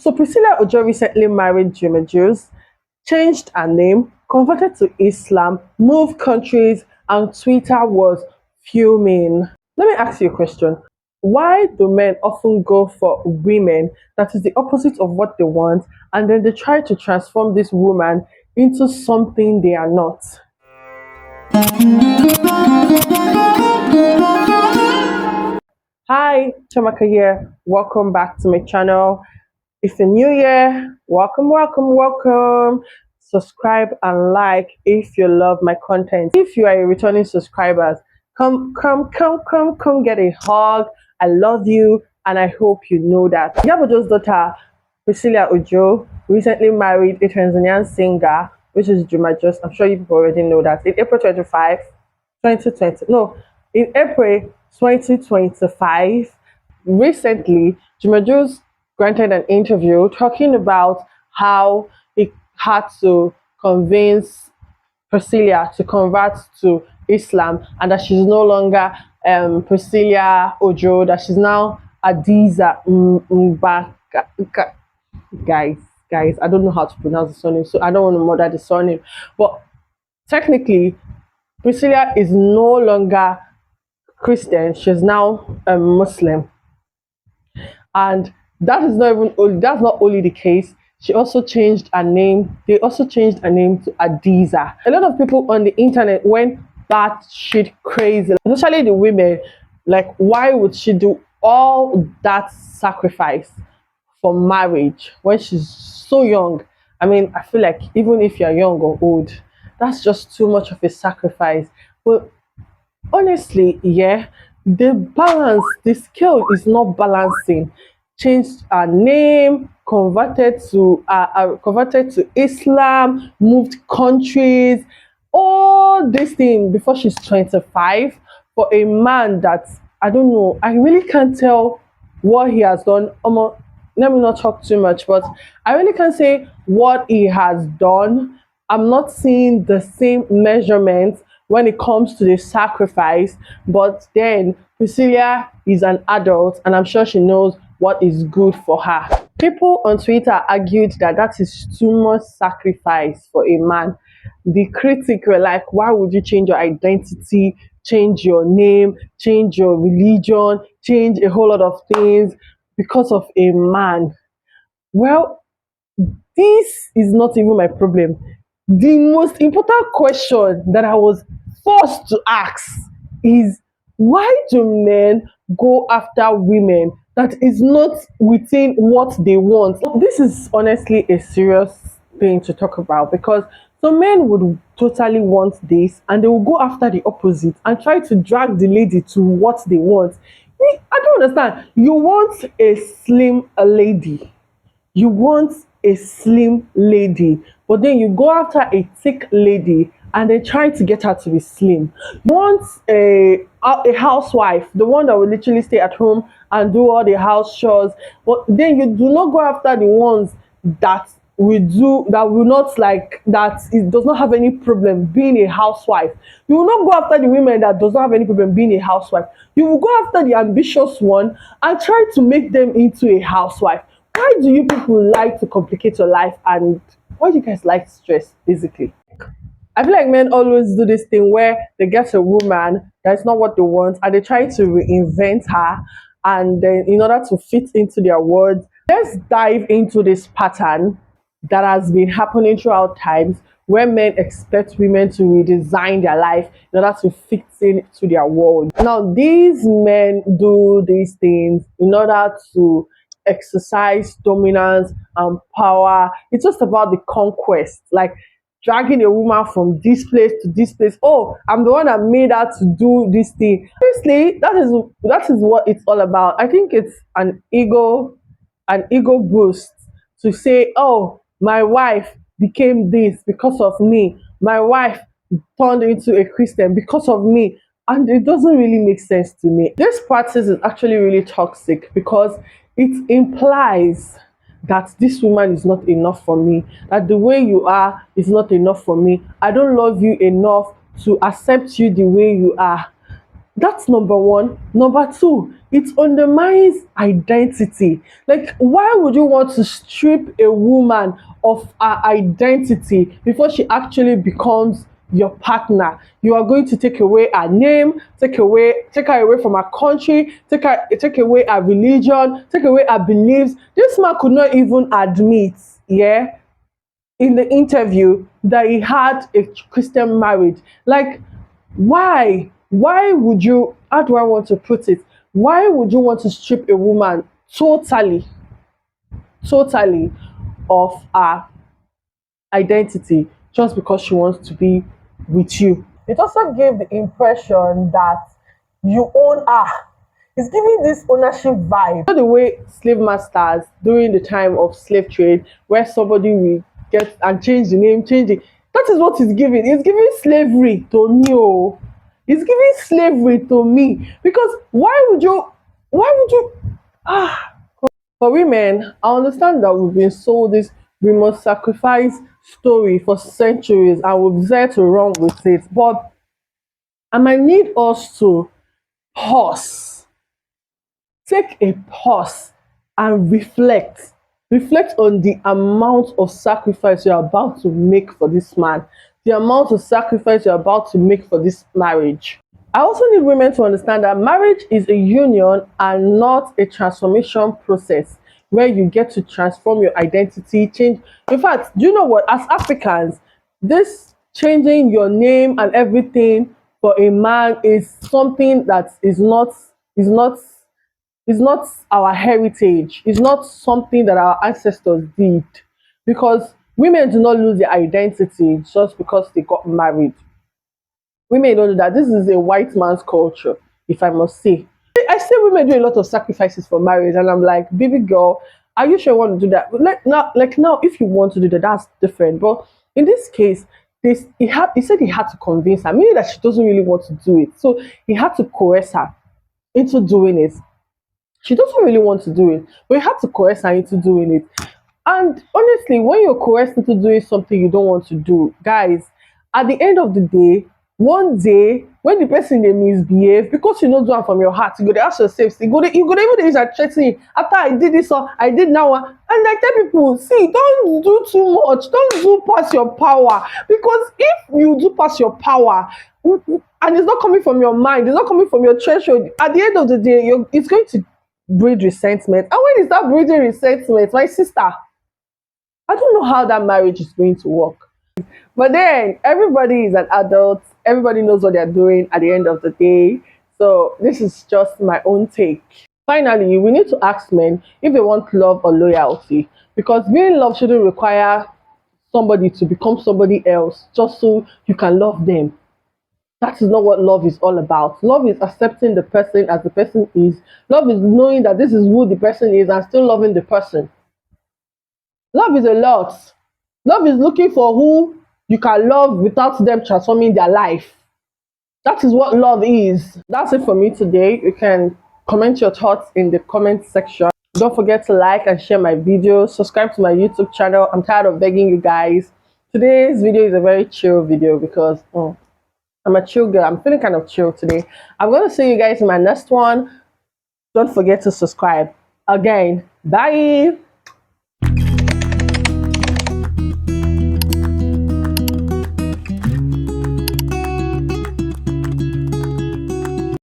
So Priscilla Ojo recently married Juma Juice, changed her name, converted to Islam, moved countries, and Twitter was fuming. Let me ask you a question. Why do men often go for women that is the opposite of what they want, and then they try to transform this woman into something they are not? Hi, Chiamaka here. Welcome back to my channel. If you're new here, welcome. Subscribe and like if you love my content. If you are a returning subscriber, come get a hug. I love you and I hope you know that. Yabojo's daughter, Priscilla Ojo, recently married a Tanzanian singer, which is Juma Just. I'm sure you people already know that. In April 25, 2020. No, in April 2025, recently, Juma Just granted an interview talking about how he had to convince Priscilla to convert to Islam and that she's no longer Priscilla Ojo, that she's now Adiza Mbaka. Guys, I don't know how to pronounce the surname, so I don't want to murder the surname. But technically, Priscilla is no longer Christian, she's now a Muslim. And that is not even only, that's not only the case. She also changed her name. They also changed her name to Adiza. A lot of people on the internet went batshit crazy, especially the women. Like, why would she do all that sacrifice for marriage when she's so young? I mean, I feel like even if you're young or old, that's just too much of a sacrifice. But honestly, yeah, the scale is not balancing. Changed her name, converted to Islam, moved countries, all these things before she's 25, for a man that, I don't know, I really can't tell what he has done. Let me not talk too much, but I really can't say what he has done. I'm not seeing the same measurements when it comes to the sacrifice, but then Priscilla is an adult and I'm sure she knows what is good for her. People on Twitter argued that that is too much sacrifice for a man. The critics were like, why would you change your identity, change your name, change your religion, change a whole lot of things because of a man? Well, this is not even my problem. The most important question that I was forced to ask is, why do men go after women that is not within what they want? This is honestly a serious thing to talk about, because some men would totally want this and they will go after the opposite and try to drag the lady to what they want. I don't understand. You want a slim lady. You want a slim lady, but then you go after a thick lady and they try to get her to be slim. You want a housewife, the one that will literally stay at home and do all the house chores, but then you do not go after the ones that will not, like, that it does not have any problem being a housewife. You will not go after the women that does not have any problem being a housewife. You will go after the ambitious one and try to make them into a housewife. Why do you people like to complicate your life, and why do you guys like stress, basically? I feel like men always do this thing where they get a woman that's not what they want and they try to reinvent her, and then in order to fit into their words. Let's dive into this pattern that has been happening throughout times, where men expect women to redesign their life in order to fit into their world. Now, these men do these things in order to exercise dominance and power. It's just about the conquest, like dragging a woman from this place to this place. Oh, I'm the one that made her to do this thing. Obviously, that is what it's all about. I think it's an ego boost to say, oh, my wife became this because of me. My wife turned into a Christian because of me. And it doesn't really make sense to me. This practice is actually really toxic, because it implies that this woman is not enough for me, that the way you are is not enough for me. I don't love you enough to accept you the way you are. That's number one. Number two, it undermines identity. Like, why would you want to strip a woman of her identity before she actually becomes your partner? You are going to take away her name, take her away from her country, take away her religion, take away her beliefs. This man could not even admit, yeah, in the interview that he had a Christian marriage. Like, why? Why would you, how do I want to put it? Why would you want to strip a woman totally of her identity just because she wants to be with you? It also gave the impression that you own her. It's giving this ownership vibe. You know the way slave masters during the time of slave trade, where somebody will get and change the name, change it. That is what it's giving. It's giving slavery to me. Oh, it's giving slavery to me because why would you? Why would you? Ah, for women, I understand that we've been sold this we must sacrifice story for centuries and we've decided to run with it. But I might need us to pause, take a pause and reflect. Reflect on the amount of sacrifice you're about to make for this man, the amount of sacrifice you're about to make for this marriage. I also need women to understand that marriage is a union and not a transformation process where you get to transform your identity, change. In fact, do you know what? As Africans, this changing your name and everything for a man is something that is not our heritage. It's not something that our ancestors did because women do not lose their identity just because they got married. Women don't do that. This is a white man's culture, if I must say. I say women do a lot of sacrifices for marriage, and I'm like, baby girl, are you sure you want to do that? But like now, if you want to do that, that's different. But in this case, he said he had to convince her, meaning that she doesn't really want to do it. So he had to coerce her into doing it. She doesn't really want to do it, but he had to coerce her into doing it. And honestly, when you're coerced into doing something you don't want to do, guys, at the end of the day, one day when the person they misbehave, because you know do it from your heart, you go to ask yourself, you go to even use a threatening after I did this or I did now. And I tell people, see, don't do too much, don't do past your power. Because if you do past your power, and it's not coming from your mind, it's not coming from your threshold, at the end of the day, it's going to breed resentment. And when it start breeding resentment, my sister, I don't know how that marriage is going to work. But then everybody is an adult, everybody knows what they're doing at the end of the day. So this is just my own take. Finally, we need to ask men if they want love or loyalty. Because being loved shouldn't require somebody to become somebody else just so you can love them. That is not what love is all about. Love is accepting the person as the person is. Love is knowing that this is who the person is and still loving the person. Love is a lot. Love is looking for who you can love without them transforming their life. That is what love is. That's it for me today. You can comment your thoughts in the comment section. Don't forget to like and share my video. Subscribe to my YouTube channel. I'm tired of begging you guys. Today's video is a very chill video because I'm a chill girl. I'm feeling kind of chill today. I'm going to see you guys in my next one. Don't forget to subscribe. Again, bye.